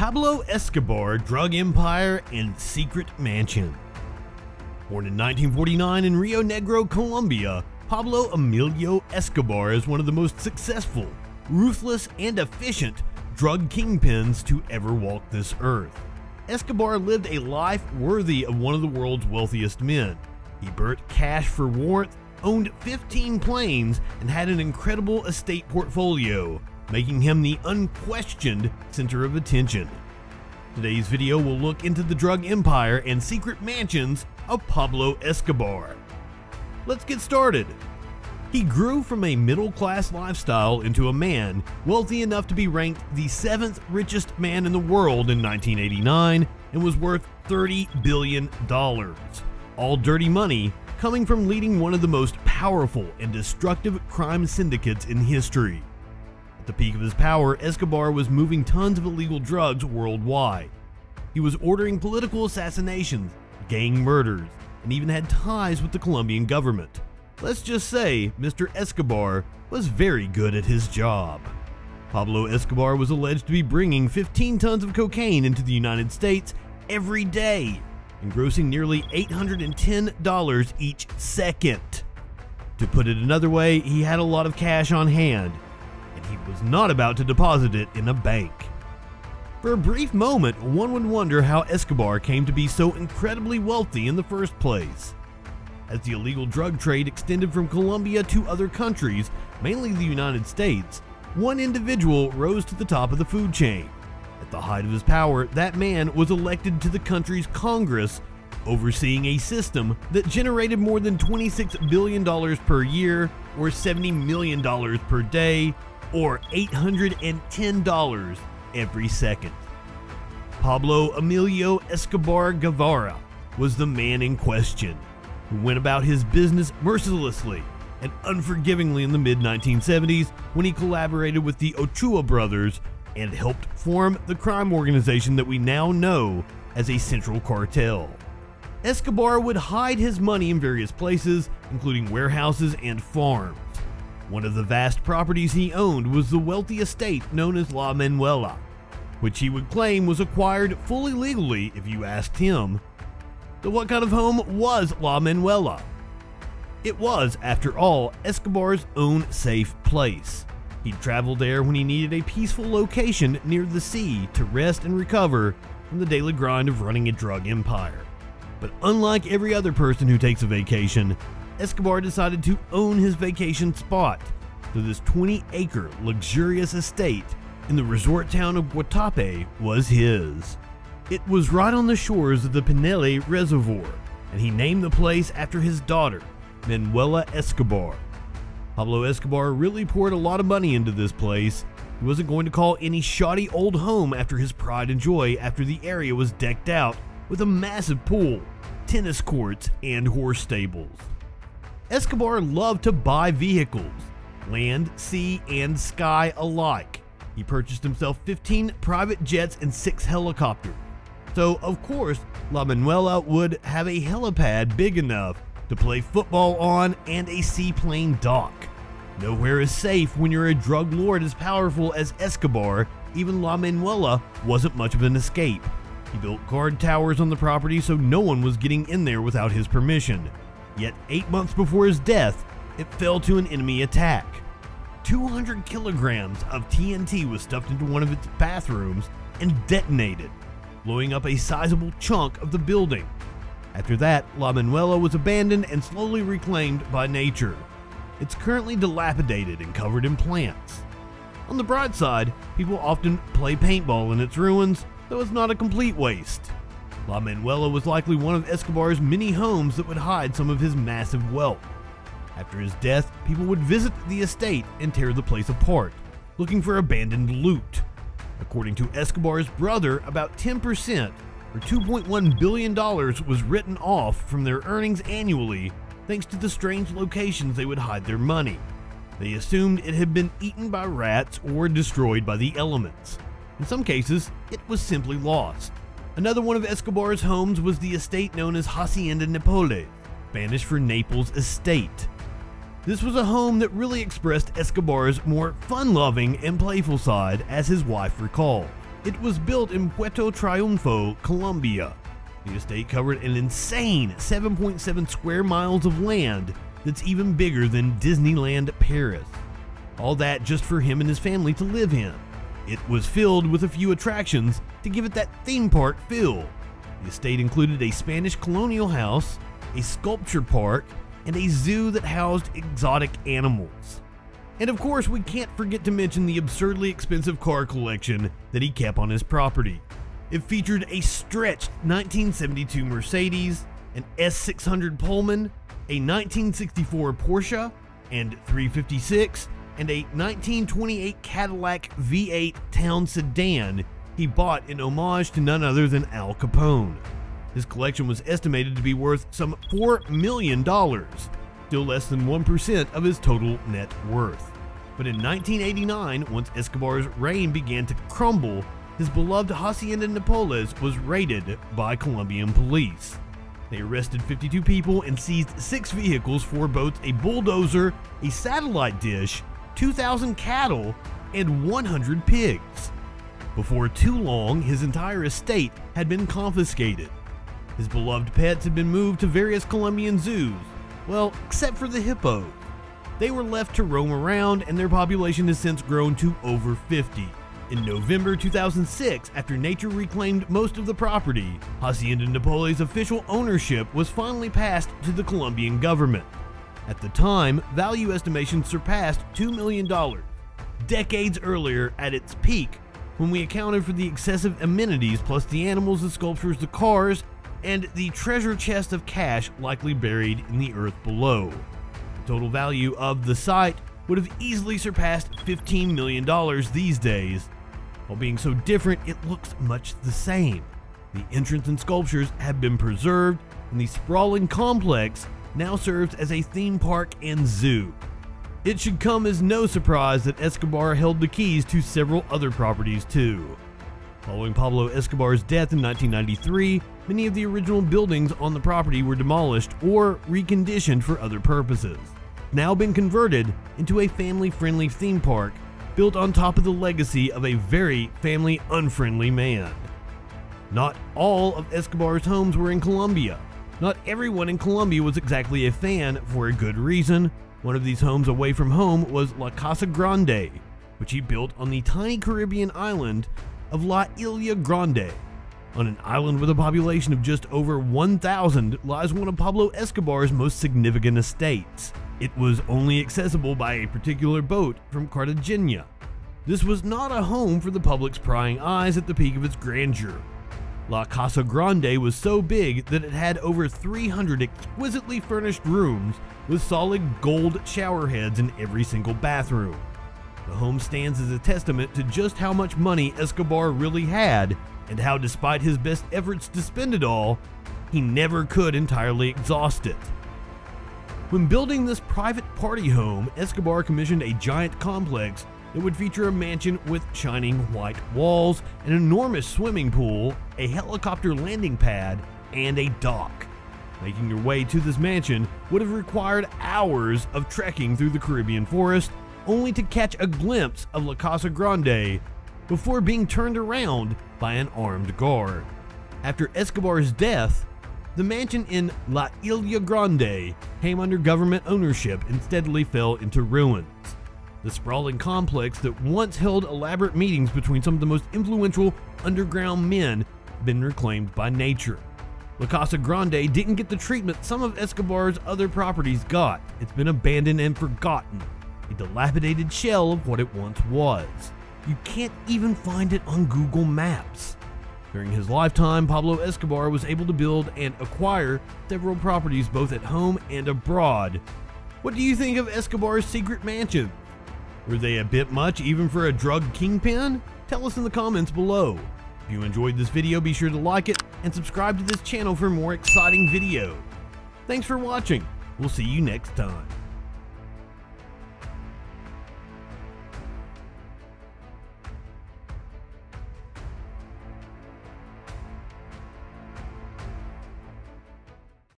Pablo Escobar drug empire and secret mansion. Born in 1949 in Rionegro, Colombia, Pablo Emilio Escobar is one of the most successful, ruthless, and efficient drug kingpins to ever walk this earth. Escobar lived a life worthy of one of the world's wealthiest men. He burnt cash for warmth, owned 15 planes, and had an incredible estate portfolio, making him the unquestioned center of attention. Today's video will look into the drug empire and secret mansions of Pablo Escobar. Let's get started. He grew from a middle-class lifestyle into a man wealthy enough to be ranked the 7th richest man in the world in 1989 and was worth $30 billion. All dirty money coming from leading one of the most powerful and destructive crime syndicates in history. At the peak of his power, Escobar was moving tons of illegal drugs worldwide. He was ordering political assassinations, gang murders, and even had ties with the Colombian government. Let's just say Mr. Escobar was very good at his job. Pablo Escobar was alleged to be bringing 15 tons of cocaine into the United States every day, engrossing nearly $810 each second. To put it another way, he had a lot of cash on hand, and he was not about to deposit it in a bank. For a brief moment, one would wonder how Escobar came to be so incredibly wealthy in the first place. As the illegal drug trade extended from Colombia to other countries, mainly the United States, one individual rose to the top of the food chain. At the height of his power, that man was elected to the country's Congress, overseeing a system that generated more than $26 billion per year, or $70 million per day, or $810 every second. Pablo Emilio Escobar Guevara was the man in question, who went about his business mercilessly and unforgivingly in the mid-1970s when he collaborated with the Ochoa brothers and helped form the crime organization that we now know as a central cartel. Escobar would hide his money in various places, including warehouses and farms. One of the vast properties he owned was the wealthy estate known as La Manuela, which he would claim was acquired fully legally if you asked him. So what kind of home was La Manuela? It was, after all, Escobar's own safe place. He'd travel there when he needed a peaceful location near the sea to rest and recover from the daily grind of running a drug empire. But unlike every other person who takes a vacation, Escobar decided to own his vacation spot, so this 20-acre luxurious estate in the resort town of Guatape was his. It was right on the shores of the Pinelli Reservoir, and he named the place after his daughter, Manuela Escobar. Pablo Escobar really poured a lot of money into this place. He wasn't going to call any shoddy old home after his pride and joy after the area was decked out with a massive pool, tennis courts, and horse stables. Escobar loved to buy vehicles, land, sea, and sky alike. He purchased himself 15 private jets and 6 helicopters. So, of course, La Manuela would have a helipad big enough to play football on and a seaplane dock. Nowhere is safe when you're a drug lord as powerful as Escobar. Even La Manuela wasn't much of an escape. He built guard towers on the property so no one was getting in there without his permission. Yet 8 months before his death, it fell to an enemy attack. 200 kilograms of TNT was stuffed into one of its bathrooms and detonated, blowing up a sizable chunk of the building. After that, La Manuela was abandoned and slowly reclaimed by nature. It's currently dilapidated and covered in plants. On the bright side, people often play paintball in its ruins, though it's not a complete waste. La Manuela was likely one of Escobar's many homes that would hide some of his massive wealth. After his death, people would visit the estate and tear the place apart, looking for abandoned loot. According to Escobar's brother, about 10%, or $2.1 billion, was written off from their earnings annually thanks to the strange locations they would hide their money. They assumed it had been eaten by rats or destroyed by the elements. In some cases, it was simply lost. Another one of Escobar's homes was the estate known as Hacienda Nápoles, Spanish for Naples Estate. This was a home that really expressed Escobar's more fun-loving and playful side, as his wife recalled. It was built in Puerto Triunfo, Colombia. The estate covered an insane 7.7 square miles of land that's even bigger than Disneyland Paris. All that just for him and his family to live in. It was filled with a few attractions to give it that theme park feel. The estate included a Spanish colonial house, a sculpture park, and a zoo that housed exotic animals. And of course, we can't forget to mention the absurdly expensive car collection that he kept on his property. It featured a stretched 1972 Mercedes, an S600 Pullman, a 1964 Porsche and 356, and a 1928 Cadillac V8 town sedan he bought in homage to none other than Al Capone. His collection was estimated to be worth some $4 million, still less than 1% of his total net worth. But in 1989, once Escobar's reign began to crumble, his beloved Hacienda Nápoles was raided by Colombian police. They arrested 52 people and seized 6 vehicles for both a bulldozer, a satellite dish, 2,000 cattle, and 100 pigs. Before too long, his entire estate had been confiscated. His beloved pets had been moved to various Colombian zoos, well, except for the hippos. They were left to roam around, and their population has since grown to over 50. In November 2006, after nature reclaimed most of the property, Hacienda Nápoles' official ownership was finally passed to the Colombian government. At the time, value estimations surpassed $2 million, decades earlier at its peak, when we accounted for the excessive amenities plus the animals, the sculptures, the cars, and the treasure chest of cash likely buried in the earth below. The total value of the site would have easily surpassed $15 million these days. While being so different, it looks much the same. The entrance and sculptures have been preserved, and the sprawling complex now serves as a theme park and zoo. It should come as no surprise that Escobar held the keys to several other properties too. Following Pablo Escobar's death in 1993, many of the original buildings on the property were demolished or reconditioned for other purposes. Now been converted into a family-friendly theme park built on top of the legacy of a very family-unfriendly man. Not all of Escobar's homes were in Colombia. Not everyone in Colombia was exactly a fan for a good reason. One of these homes away from home was La Casa Grande, which he built on the tiny Caribbean island of La Isla Grande. On an island with a population of just over 1,000 lies one of Pablo Escobar's most significant estates. It was only accessible by a particular boat from Cartagena. This was not a home for the public's prying eyes at the peak of its grandeur. La Casa Grande was so big that it had over 300 exquisitely furnished rooms with solid gold shower heads in every single bathroom. The home stands as a testament to just how much money Escobar really had, and how despite his best efforts to spend it all, he never could entirely exhaust it. When building this private party home, Escobar commissioned a giant complex that would feature a mansion with shining white walls, an enormous swimming pool, a helicopter landing pad, and a dock. Making your way to this mansion would have required hours of trekking through the Caribbean forest, only to catch a glimpse of La Casa Grande before being turned around by an armed guard. After Escobar's death, the mansion in La Isla Grande came under government ownership and steadily fell into ruins. The sprawling complex that once held elaborate meetings between some of the most influential underground men had been reclaimed by nature. La Casa Grande didn't get the treatment some of Escobar's other properties got. It's been abandoned and forgotten, a dilapidated shell of what it once was. You can't even find it on Google Maps. During his lifetime, Pablo Escobar was able to build and acquire several properties both at home and abroad. What do you think of Escobar's secret mansion? Were they a bit much even for a drug kingpin? Tell us in the comments below. If you enjoyed this video, be sure to like it and subscribe to this channel for more exciting videos. Thanks for watching. We'll see you next time.